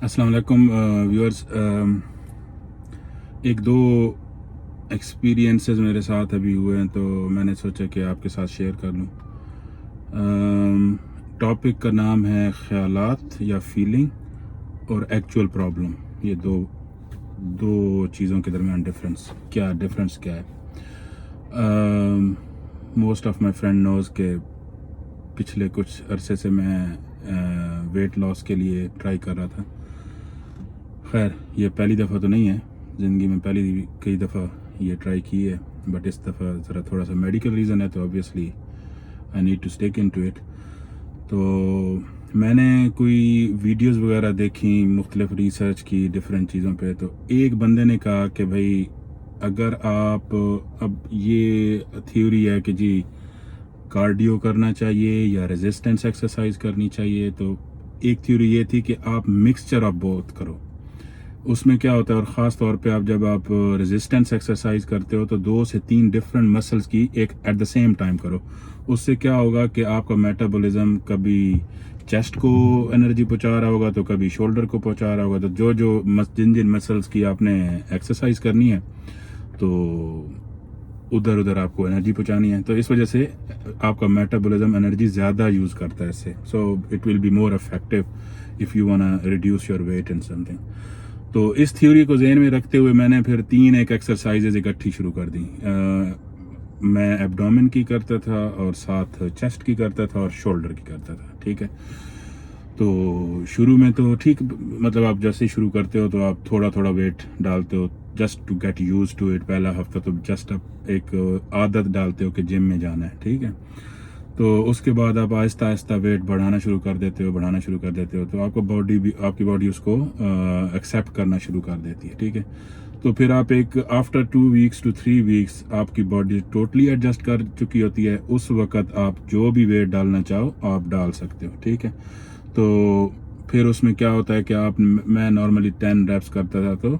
अस्सलाम वालेकुम व्यूअर्स। एक दो एक्सपीरियंसेस मेरे साथ अभी हुए हैं, तो मैंने सोचा कि आपके साथ शेयर कर लूँ। टॉपिक का नाम है ख्यालात या फीलिंग और एक्चुअल प्रॉब्लम। ये दो चीज़ों के दरमियान डिफरेंस क्या है। Most of my friend knows के पिछले कुछ अरसे से मैं वेट लॉस के लिए ट्राई कर रहा था। खैर, ये पहली दफ़ा तो नहीं है, ज़िंदगी में कई दफ़ा ये ट्राई की है, बट इस दफ़ा ज़रा थोड़ा सा मेडिकल रीज़न है, तो obviously I need to stick in to it. तो मैंने कोई वीडियोस वगैरह देखी, मुख्तलिफ रिसर्च की डिफरेंट चीज़ों पे। तो एक बंदे ने कहा कि भाई अगर आप, अब ये थ्योरी है कि जी कार्डियो करना चाहिए या रेजिस्टेंस एक्सरसाइज करनी चाहिए। तो एक थ्योरी ये थी कि आप मिक्सचर ऑफ बोथ करो। उसमें क्या होता है, और ख़ास तौर पे जब आप रेजिस्टेंस एक्सरसाइज करते हो तो 2 से 3 डिफरेंट मसल्स की एक एट द सेम टाइम करो। उससे क्या होगा कि आपका मेटाबॉलिज्म कभी चेस्ट को एनर्जी पहुंचा रहा होगा, तो कभी शोल्डर को पहुंचा रहा होगा। तो जिन मसल्स की आपने एक्सरसाइज करनी है, तो उधर आपको एनर्जी पहुंचानी है। तो इस वजह से आपका मेटाबॉलिज्म एनर्जी ज़्यादा यूज़ करता है इससे। So it will be more effective if you want to reduce your weight in something. तो इस थ्योरी को ज़हन में रखते हुए मैंने फिर 3 एक्सरसाइजेज इकट्ठी शुरू कर दी। मैं एब्डोमेन की करता था और साथ चेस्ट की करता था और शोल्डर की करता था। ठीक है, तो शुरू में तो ठीक, मतलब आप जैसे ही शुरू करते हो तो आप थोड़ा थोड़ा वेट डालते हो, just to get used to it. पहला हफ्ता तो जस्ट आप एक आदत डालते हो कि जिम में जाना है। ठीक है, तो उसके बाद आप आहिस्ता आहिस्ता वेट बढ़ाना शुरू कर देते हो, तो आपकी बॉडी उसको एक्सेप्ट करना शुरू कर देती है। ठीक है, तो फिर आप एक आफ्टर 2 वीक्स to 3 वीक्स आपकी बॉडी टोटली एडजस्ट कर चुकी होती है। उस वक्त आप जो भी वेट डालना चाहो आप डाल सकते हो। ठीक है, तो फिर उसमें क्या होता है कि मैं नॉर्मली 10 रेप्स करता था, तो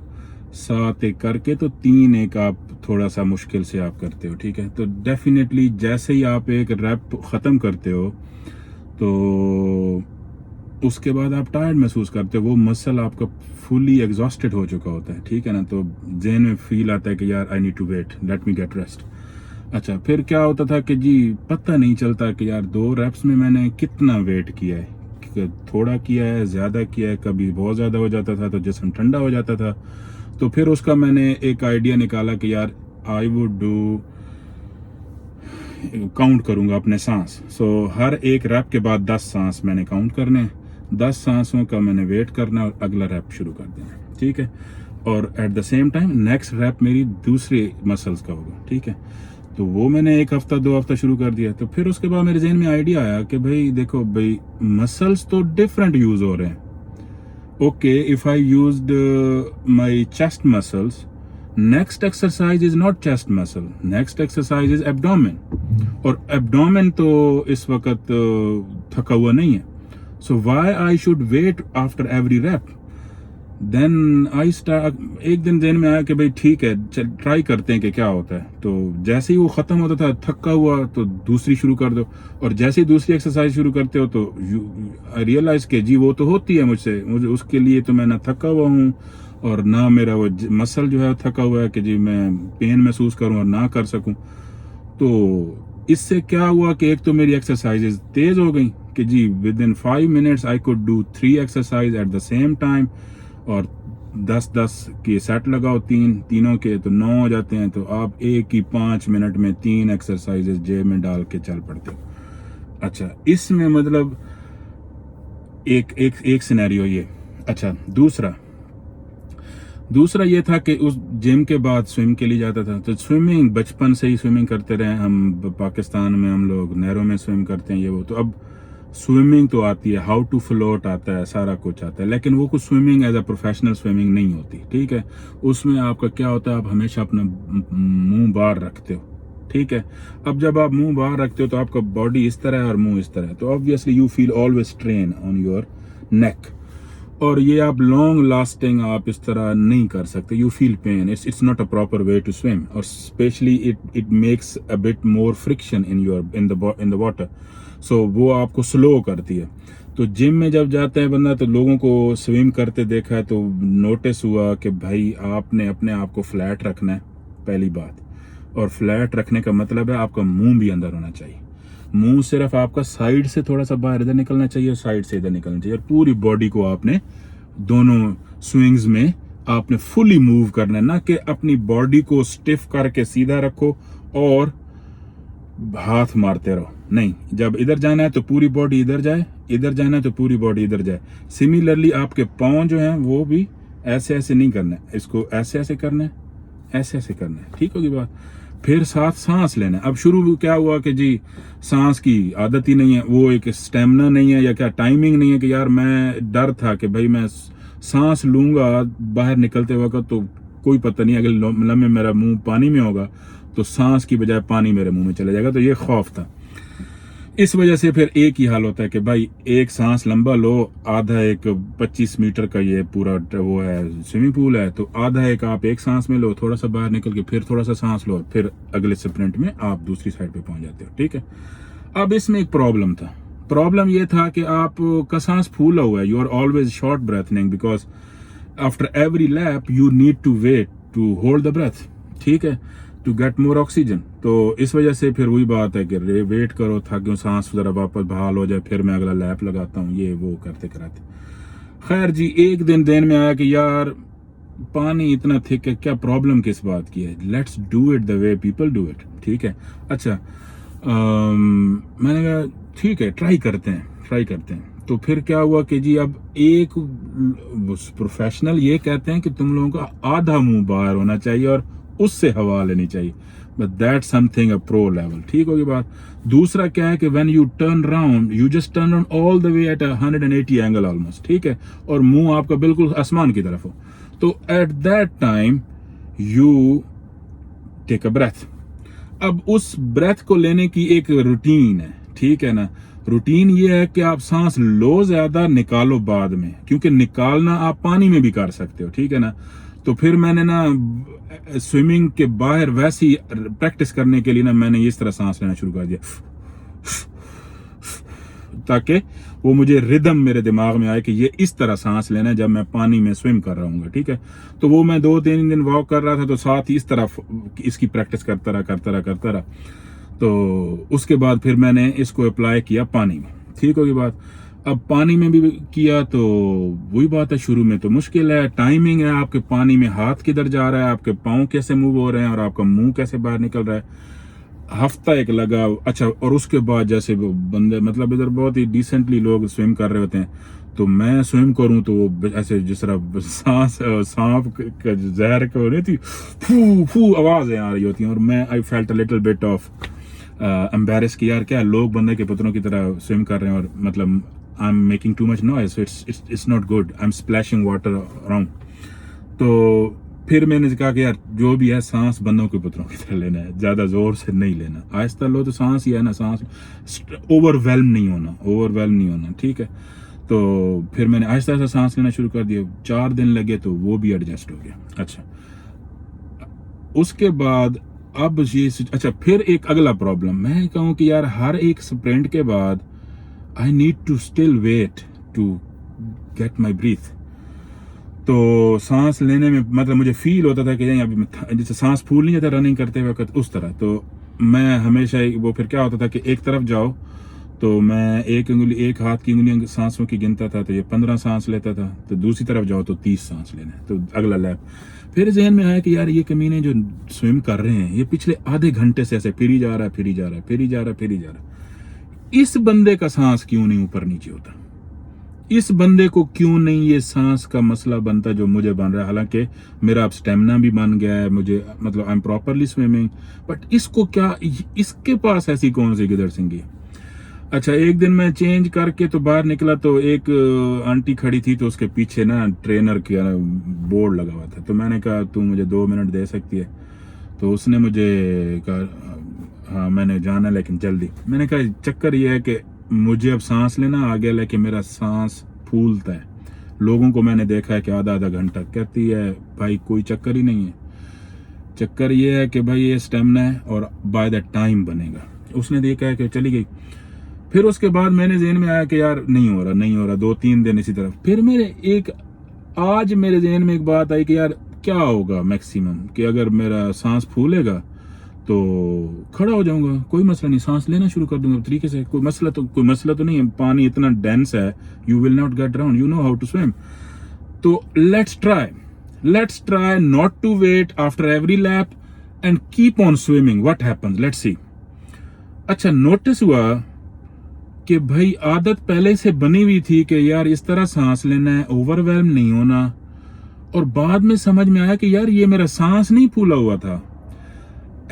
7 एक करके तो 3 एक आप थोड़ा सा मुश्किल से आप करते हो। ठीक है, तो डेफिनेटली जैसे ही आप एक रैप ख़त्म करते हो तो उसके बाद आप टायर्ड महसूस करते हो, वो मसल आपका फुली एग्जॉस्टेड हो चुका होता है। ठीक है ना, तो ज़हन में फील आता है कि यार I need to wait, let me get rest. अच्छा, फिर क्या होता था कि जी पता नहीं चलता कि यार 2 रेप्स में मैंने कितना वेट किया है, थोड़ा किया है, ज़्यादा किया है, कभी बहुत ज़्यादा हो जाता था तो जिस्म ठंडा हो जाता था। तो फिर उसका मैंने एक आइडिया निकाला कि यार आई वुड डू, काउंट करूंगा अपने सांस। सो हर एक रैप के बाद 10 सांस मैंने काउंट करने, 10 सांसों का मैंने वेट करना और अगला रैप शुरू कर देना। ठीक है, और at the same time next rep मेरी दूसरे मसल्स का होगा। ठीक है, तो वो मैंने 1 हफ्ता 2 हफ्ता शुरू कर दिया। तो फिर उसके बाद मेरे जहन में आइडिया आया कि भाई देखो भाई, मसल्स तो डिफरेंट यूज हो रहे हैं। Okay, if I used my chest muscles, next exercise is not chest muscle, next exercise is abdomen, और abdomen तो इस वक्त थका हुआ नहीं है। So why I should wait after every rep? Then I start, एक दिन ज़हन में आया कि भाई ठीक है, ट्राई करते हैं कि क्या होता है। तो जैसे ही वो ख़त्म होता था थका हुआ, तो दूसरी शुरू कर दो, और जैसे ही दूसरी एक्सरसाइज शुरू करते हो तो आई रियलाइज कि जी वो तो होती है मुझे उसके लिए तो मैं ना थका हुआ हूँ और ना मेरा वो मसल जो है थका हुआ है कि जी मैं पेन महसूस करूँ और ना कर सकूँ। तो इससे क्या हुआ कि एक तो मेरी एक्सरसाइजेज तेज़ हो गई कि जी within 5 minutes I could do 3 exercise at the same time, और 10-10 के सेट लगाओ, तीनों के तो 9 हो जाते हैं। तो आप एक ही 5 मिनट में 3 एक्सरसाइजेज जेब में डाल के चल पड़ते हो। अच्छा, इसमें मतलब एक सिनेरियो ये। अच्छा, दूसरा ये था कि उस जिम के बाद स्विम के लिए जाता था। तो स्विमिंग बचपन से ही स्विमिंग करते रहे हम, पाकिस्तान में हम लोग नहरों में स्विम करते हैं, ये वो। तो अब स्विमिंग तो आती है, हाउ टू फ्लोट आता है, सारा कुछ आता है, लेकिन वो कुछ swimming as a professional swimming नहीं होती। ठीक है, उसमें आपका क्या होता है, आप हमेशा अपना मुंह बाहर रखते हो। ठीक है, अब जब आप मुंह बाहर रखते हो तो आपका बॉडी इस तरह है और मुंह इस तरह है, तो obviously you feel always strain on your neck, और ये आप लॉन्ग लास्टिंग आप इस तरह नहीं कर सकते। You feel pain, it's not a proper way to swim, और specially it makes a bit more friction in the water, so वो आपको स्लो करती है। تو जिम में जब जाता है बंदा तो लोगों को स्विम करते देखा है तो नोटिस हुआ कि भाई आपने अपने आप को फ्लैट रखना है पहली बात, और फ्लैट रखने का मतलब है आपका मुंह भी अंदर होना चाहिए। मुंह सिर्फ आपका साइड से थोड़ा सा बाहर इधर निकलना चाहिए और साइड से इधर निकलना चाहिए, और पूरी बॉडी को आपने दोनों स्विंग्स में आपने फुली मूव करना है, ना कि अपनी बॉडी को स्टिफ करके सीधा रखो और हाथ मारते रहो। नहीं, जब इधर जाना है तो पूरी बॉडी इधर जाए, इधर जाना है तो पूरी बॉडी इधर जाए। सिमिलरली आपके पाँव जो हैं वो भी ऐसे ऐसे नहीं करना है, इसको ऐसे ऐसे करना है, ऐसे ऐसे करना है, ठीक होगी बात। फिर साथ सांस लेना है। अब शुरू क्या हुआ कि जी सांस की आदत ही नहीं है, वो एक स्टेमिना नहीं है या क्या टाइमिंग नहीं है कि यार मैं डर था कि भाई मैं सांस लूंगा बाहर निकलते वक्त तो कोई पता नहीं अगर लम्हे मेरा मुंह पानी में होगा तो सांस की बजाय पानी मेरे मुंह में चला जाएगा, तो ये खौफ था। इस वजह से फिर एक ही हाल होता है कि भाई एक सांस लंबा लो, आधा एक 25 मीटर का ये पूरा वो है स्विमिंग पूल है, तो आधा एक आप एक सांस में लो, थोड़ा सा बाहर निकल के फिर थोड़ा सा सांस लो, फिर अगले स्प्रिंट में आप दूसरी साइड पे पहुंच जाते हो, ठीक है। अब इसमें एक प्रॉब्लम था, प्रॉब्लम ये था कि आप का सांस फूला हुआ है, you are always short breathing because after every lap you need to wait to hold the breath, ठीक है, टू गेट मोर ऑक्सीजन। तो इस वजह से फिर वही बात है कि वेट करो ताकि सांस जरा वापस बहाल हो जाए, फिर मैं अगला लैप लगाता हूँ, ये वो करते कराते। खैर जी, एक दिन में आया कि यार पानी इतना थिक है, क्या प्रॉब्लम किस बात की है, let's do it the way people do it, ठीक है। अच्छा मैंने कहा ठीक है ट्राई करते हैं। तो फिर क्या हुआ कि जी अब एक प्रोफेशनल ये कहते हैं कि तुम लोगों का आधा मुंह बाहर होना चाहिए और उससे हवा लेनी चाहिए, but that something a pro level, ठीक होगी बात। दूसरा क्या है कि when U turn round you just turn round all the way at 180 angle almost, ठीक है, और मुंह आपका बिल्कुल आसमान की तरफ हो, तो at that time you take a breath. अब उस ब्रेथ को लेने की एक रूटीन है, ठीक है ना। रूटीन ये है कि आप सांस लो ज्यादा, निकालो बाद में, क्योंकि निकालना आप पानी में भी कर सकते हो, ठीक है ना। तो फिर मैंने ना स्विमिंग के बाहर वैसी प्रैक्टिस करने के लिए ना मैंने इस तरह सांस लेना शुरू कर दिया, ताकि वो मुझे रिदम मेरे दिमाग में आए कि ये इस तरह सांस लेना है जब मैं पानी में स्विम कर रहा हूँ, ठीक है। तो वो मैं 2-3 दिन वॉक कर रहा था, तो साथ ही इस तरह इसकी प्रैक्टिस करता रहा। तो उसके बाद फिर मैंने इसको अप्लाई किया पानी में, ठीक होगी बात। अब पानी में भी किया तो वही बात है, शुरू में तो मुश्किल है, टाइमिंग है, आपके पानी में हाथ किधर जा रहा है, आपके पाँव कैसे मूव हो रहे हैं और आपका मुंह कैसे बाहर निकल रहा है। हफ्ता एक लगा। अच्छा, और उसके बाद जैसे वो बंदे मतलब इधर बहुत ही डिसेंटली लोग स्विम कर रहे होते हैं, तो मैं स्विम करूं तो वो ऐसे जिस तरह सांप का जहर को नहीं थी, फू फू आवाजें आ रही होती हैं, और मैं I felt a little bit of embarrass कि यार क्या लोग बंदे के पुत्रों की तरह स्विम कर रहे हैं, और मतलब I am making too much noise, so it's not good, I am splashing water around. तो फिर मैंने कहा कि यार जो भी है सांस बंदों के पुत्रों की तरह लेना है, ज्यादा जोर से नहीं लेना, आहिस्ता लो, तो सांस ही है ना, सांस ओवरवेल्म नहीं होना, ठीक है। तो फिर मैंने आहिस्ता आहिस्ता सांस लेना शुरू कर दिया, 4 दिन लगे तो वो भी एडजस्ट हो गया। अच्छा, उसके बाद अब ये अच्छा, फिर एक अगला प्रॉब्लम, मैं कहूँ कि यार हर एक स्प्रिंट के बाद I need to still wait to get my breath. तो सांस लेने में मतलब मुझे फील होता था कि नहीं अभी जैसे सांस फूल नहीं जाता रनिंग करते वक्त उस तरह, तो मैं हमेशा वो फिर क्या होता था कि एक तरफ जाओ तो मैं एक हाथ की उंगली सांसों की गिनता था, तो ये 15 सांस लेता था, तो दूसरी तरफ जाओ तो 30 सांस लेना, तो अगला लैप। फिर जहन में आया कि यार ये कमीने जो स्विम कर रहे हैं ये पिछले आधे घंटे से ऐसे फिर ही जा रहा है, इस बंदे का सांस क्यों नहीं ऊपर नीचे होता, इस बंदे को क्यों नहीं ये सांस का मसला बनता जो मुझे बन रहा है। हालांकि मेरा अब स्टेमिना भी बन गया है, मुझे मतलब I am properly swimming, but इसको क्या, इसके पास ऐसी कौन सी गिदड़ सिंगी। अच्छा, एक दिन मैं चेंज करके तो बाहर निकला तो एक आंटी खड़ी थी, तो उसके पीछे ना ट्रेनर का बोर्ड लगा हुआ था, तो मैंने कहा तू मुझे 2 मिनट दे सकती है, तो उसने मुझे कहा हाँ मैंने जाना लेकिन जल्दी। मैंने कहा चक्कर ये है कि मुझे अब सांस लेना आ गया, लेकिन मेरा सांस फूलता है, लोगों को मैंने देखा है कि आधा घंटा, कहती है भाई कोई चक्कर ही नहीं है, चक्कर ये है कि भाई ये स्टेमिना है और बाय द टाइम बनेगा। उसने देखा है कि चली गई। फिर उसके बाद मैंने ज़हन में आया कि यार नहीं हो रहा 2-3 दिन इसी तरह। फिर आज मेरे ज़हन में एक बात आई कि यार क्या होगा मैक्सिमम, कि अगर मेरा सांस फूलेगा तो खड़ा हो जाऊंगा, कोई मसला नहीं, सांस लेना शुरू कर दूंगा तरीके से, कोई मसला तो नहीं है, पानी इतना डेंस है, you will not get drown, you know how to swim. तो let's try not to wait after every lap and keep on swimming, what happens, let's see. अच्छा, नोटिस हुआ कि भाई आदत पहले से बनी हुई थी कि यार इस तरह सांस लेना है, ओवरवेल्म नहीं होना, और बाद में समझ में आया कि यार ये मेरा सांस नहीं फूला हुआ था।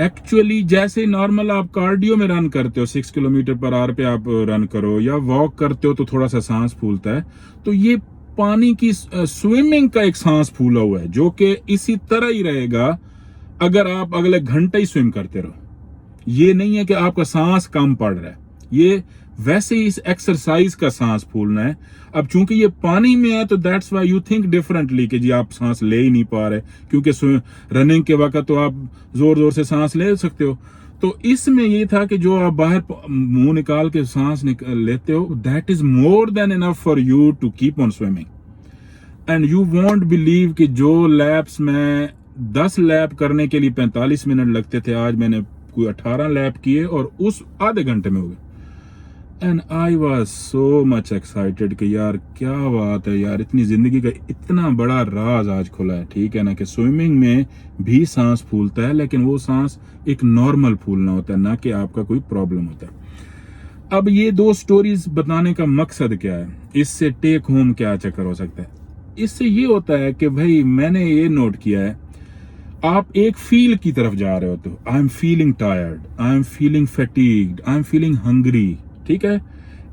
एक्चुअली जैसे नॉर्मल आप कार्डियो में रन करते हो, 6 किलोमीटर पर आवर पे आप रन करो या वॉक करते हो तो थोड़ा सा सांस फूलता है, तो ये पानी की स्विमिंग का एक सांस फूला हुआ है जो कि इसी तरह ही रहेगा अगर आप अगले घंटे ही स्विम करते रहो। ये नहीं है कि आपका सांस कम पड़ रहा है, ये वैसे ही इस एक्सरसाइज का सांस फूलना है। अब चूंकि ये पानी में है तो that's why you think differently कि जी आप सांस ले ही नहीं पा रहे, क्योंकि रनिंग के वक्त तो आप जोर जोर से सांस ले सकते हो। तो इसमें ये था कि जो आप बाहर मुंह निकाल के सांस लेते हो, that is more than enough for you to keep on swimming. And you won't believe कि जो लैप्स में 10 लैप करने के लिए 45 मिनट लगते थे, आज मैंने कोई 18 लैप किए और उस आधे घंटे में हो गए। And I was so much excited कि यार क्या बात है यार, इतनी जिंदगी का इतना बड़ा राज आज खुला है। ठीक है ना, कि स्विमिंग में भी सांस फूलता है, लेकिन वो सांस एक नॉर्मल फूलना होता है, ना कि आपका कोई प्रॉब्लम होता है। अब ये 2 स्टोरीज बताने का मकसद क्या है, इससे टेक होम क्या चक्कर हो सकता है? इससे ये होता है कि भाई मैंने ये नोट किया है, आप एक फील की तरफ जा रहे होते हो, I am feeling tired, I am feeling fatigued, I am feeling hungry. ठीक है,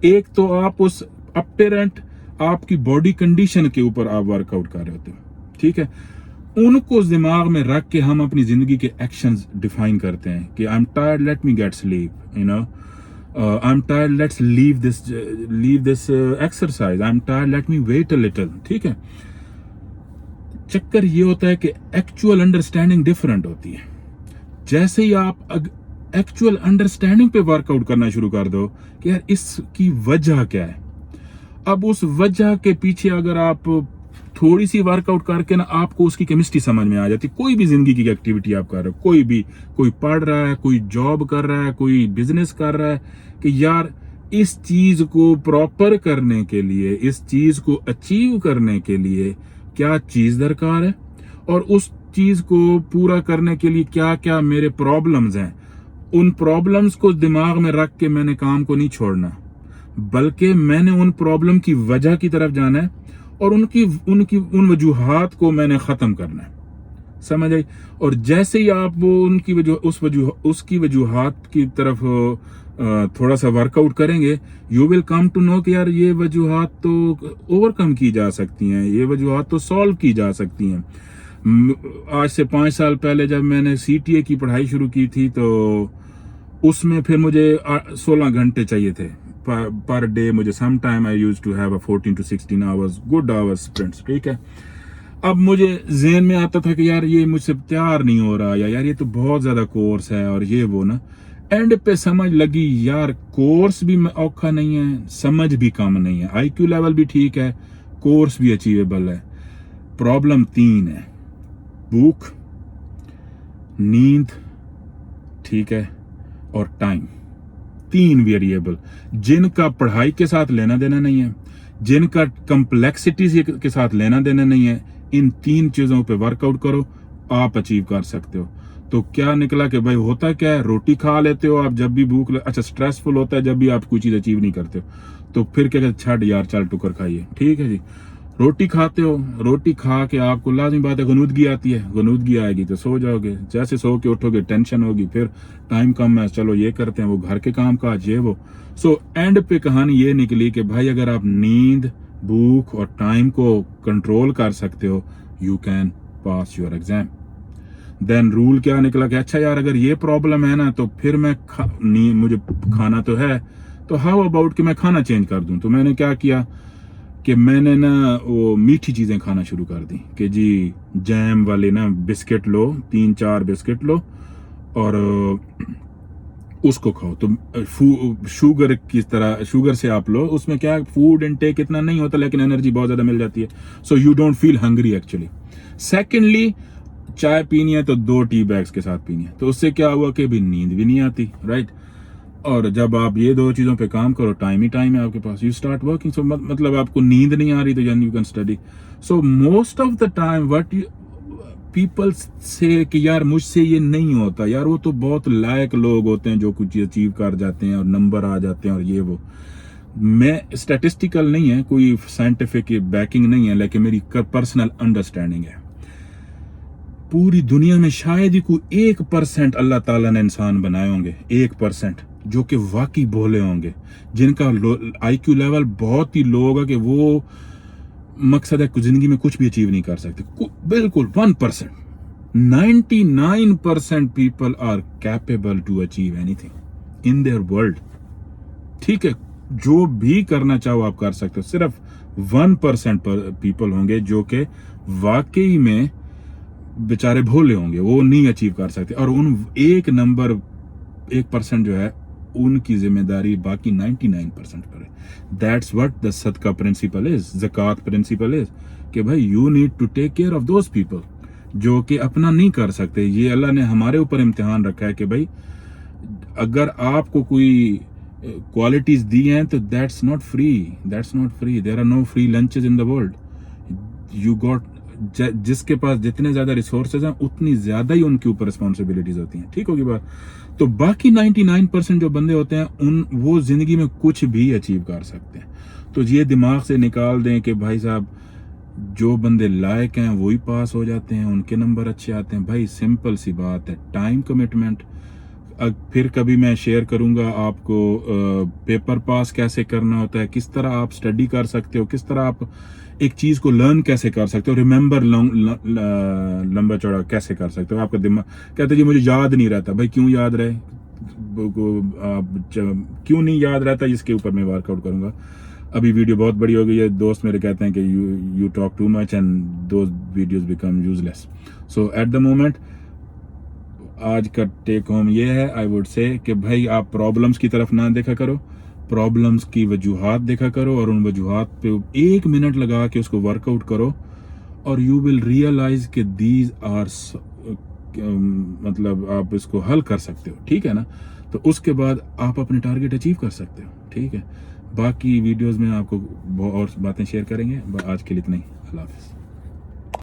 एक तो आप उस अपरेंट आपकी बॉडी कंडीशन के ऊपर आप वर्कआउट कर रहे होते हो। ठीक है, उनको दिमाग में रख के हम अपनी जिंदगी के एक्शंस डिफाइन करते हैं कि I am tired, let me get sleep, you know, I am tired, let's leave this exercise, I am tired, let me wait a little. ठीक है, चक्कर ये होता है कि एक्चुअल अंडरस्टैंडिंग डिफरेंट होती है। जैसे ही आप एक्चुअल अंडरस्टैंडिंग पे वर्कआउट करना शुरू कर दो कि यार इसकी वजह क्या है, अब उस वजह के पीछे अगर आप थोड़ी सी वर्कआउट करके ना, आपको उसकी केमिस्ट्री समझ में आ जाती। कोई भी जिंदगी की एक्टिविटी आप कर रहे हो, कोई पढ़ रहा है, कोई जॉब कर रहा है, कोई बिजनेस कर रहा है, कि यार इस चीज को प्रॉपर करने के लिए, इस चीज को अचीव करने के लिए क्या चीज दरकार है, और उस चीज को पूरा करने के लिए क्या क्या मेरे प्रॉब्लम्स हैं। उन प्रॉब्लम्स को दिमाग में रख के मैंने काम को नहीं छोड़ना, बल्कि मैंने उन प्रॉब्लम की वजह की तरफ जाना है और उन वजूहात को मैंने खत्म करना है। समझ आई? और जैसे ही आप वो उसकी वजूहात की तरफ थोड़ा सा वर्कआउट करेंगे, you will come to know कि यार ये वजूहात तो ओवरकम की जा सकती हैं, ये वजूहात तो सॉल्व की जा सकती हैं। आज से 5 साल पहले जब मैंने CTA की पढ़ाई शुरू की थी, तो उसमें फिर मुझे 16 घंटे चाहिए थे पर डे। मुझे some time I used to have 14 to 16 hours, good hours sprints. ठीक है, अब मुझे ज़हन में आता था कि यार ये मुझसे तैयार नहीं हो रहा, या यार ये तो बहुत ज्यादा कोर्स है और ये वो ना। एंड पे समझ लगी यार कोर्स भी औखा नहीं है, समझ भी कम नहीं है, IQ लेवल भी ठीक है, कोर्स भी अचीवेबल है। प्रॉब्लम 3 है, भूख, नींद, ठीक है, और टाइम। 3 वेरिएबल जिनका पढ़ाई के साथ लेना देना नहीं है, जिनका कम्प्लेक्सिटी के साथ लेना देना नहीं है। इन 3 चीजों पे वर्कआउट करो, आप अचीव कर सकते हो। तो क्या निकला कि भाई होता क्या है, रोटी खा लेते हो आप जब भी भूख अच्छा स्ट्रेसफुल होता है जब भी आप कोई चीज अचीव नहीं करते हो, तो फिर क्या कहते, छड़ यार चल टुकर खाइए। ठीक है जी, रोटी खाते हो, रोटी खा के आपको लाजमी बात है गनूदगी आती है, गनूदगी आएगी तो सो जाओगे, जैसे सो के उठोगे टेंशन होगी, फिर टाइम कम है, चलो ये करते हैं, वो घर के काम काज ये वो। सो एंड पे कहानी ये निकली कि भाई अगर आप नींद, भूख और टाइम को कंट्रोल कर सकते हो, you can pass your exam. Then rule क्या निकला कि अच्छा यार अगर ये प्रॉब्लम है ना, तो फिर मुझे खाना तो है, तो हाउ अबाउट कि मैं खाना चेंज कर दूं। तो मैंने क्या किया कि मैंने ना वो मीठी चीजें खाना शुरू कर दी कि जी जैम वाले ना बिस्किट लो, 3-4 बिस्किट लो, और उसको खाओ। तो शुगर की तरह, शुगर से आप लो, उसमें क्या फूड इनटेक इतना नहीं होता लेकिन एनर्जी बहुत ज्यादा मिल जाती है, so you don't feel hungry actually. Secondly, चाय पीनी है तो 2 टी बैग्स के साथ पीनी है, तो उससे क्या हुआ कि भी नींद भी नहीं आती, राइट। और जब आप ये 2 चीजों पे काम करो, टाइम ही टाइम है आपके पास, यू स्टार्ट वर्किंग। सो मतलब आपको नींद नहीं आ रही तो you can study. So most of the time what people से कि यार मुझसे ये नहीं होता, यार वो तो बहुत लायक लोग होते हैं जो कुछ अचीव कर जाते हैं और नंबर आ जाते हैं और ये वो। मैं स्टैटिस्टिकल नहीं है, कोई साइंटिफिक बैकिंग नहीं है, लेकिन मेरी पर्सनल अंडरस्टैंडिंग है, पूरी दुनिया में शायद ही कोई 1% अल्लाह ताला ने इंसान बनाए होंगे, 1% जो कि वाकई भोले होंगे, जिनका IQ लेवल बहुत ही लो होगा कि वो मकसद है जिंदगी में कुछ भी अचीव नहीं कर सकते, बिल्कुल 1%। 99% people are capable to achieve anything in their world, ठीक है। जो भी करना चाहो आप कर सकते हो, सिर्फ 1% पीपल होंगे जो कि वाकई में बेचारे भोले होंगे, वो नहीं अचीव कर सकते, और उन 1% जो है उनकी जिम्मेदारी बाकी 99% पर है। दैट्स व्हाट द सदका प्रिंसिपल इज, ज़कात प्रिंसिपल इज, कि भाई you need to take care of those people जो कि अपना नहीं कर सकते। ये अल्लाह ने हमारे ऊपर इम्तिहान रखा है कि भाई अगर आपको कोई क्वालिटीज दी हैं तो that's not free, there are no free lunches in the world. You got, जिसके पास जितने ज्यादा रिसोर्सेज हैं उतनी ज्यादा ही उनके ऊपर रिस्पॉन्सिबिलिटीज होती हैं, ठीक होगी बात। तो बाकी 99% जो बंदे होते हैं वो जिंदगी में कुछ भी अचीव कर सकते हैं। तो ये दिमाग से निकाल दें कि भाई साहब जो बंदे लायक हैं वही पास हो जाते हैं, उनके नंबर अच्छे आते हैं। भाई सिंपल सी बात है, टाइम कमिटमेंट। फिर कभी मैं शेयर करूंगा आपको पेपर पास कैसे करना होता है, किस तरह आप स्टडी कर सकते हो, किस तरह आप एक चीज को लर्न कैसे कर सकते हो, रिमेंबर लंबा चौड़ा कैसे कर सकते हो। आपका दिमाग कहते जी मुझे याद नहीं रहता, भाई क्यों याद रहे, क्यों नहीं याद रहता, इसके ऊपर मैं वर्कआउट करूंगा। अभी वीडियो बहुत बड़ी हो गई है, दोस्त मेरे कहते हैं कि you talk too much and those videos become useless. So at the moment आज का टेक होम ये है, आई वुड से कि भाई आप प्रॉब्लम्स की तरफ ना देखा करो, प्रॉब्लम्स की वजूहात देखा करो और उन वजूहात पे 1 मिनट लगा के उसको वर्कआउट करो, और यू विल रियलाइज कि दीज आर मतलब आप इसको हल कर सकते हो, ठीक है ना। तो उसके बाद आप अपने टारगेट अचीव कर सकते हो, ठीक है। बाकी वीडियोस में आपको और बातें शेयर करेंगे। आज के लिए इतना ही, अल्लाह हाफिज़।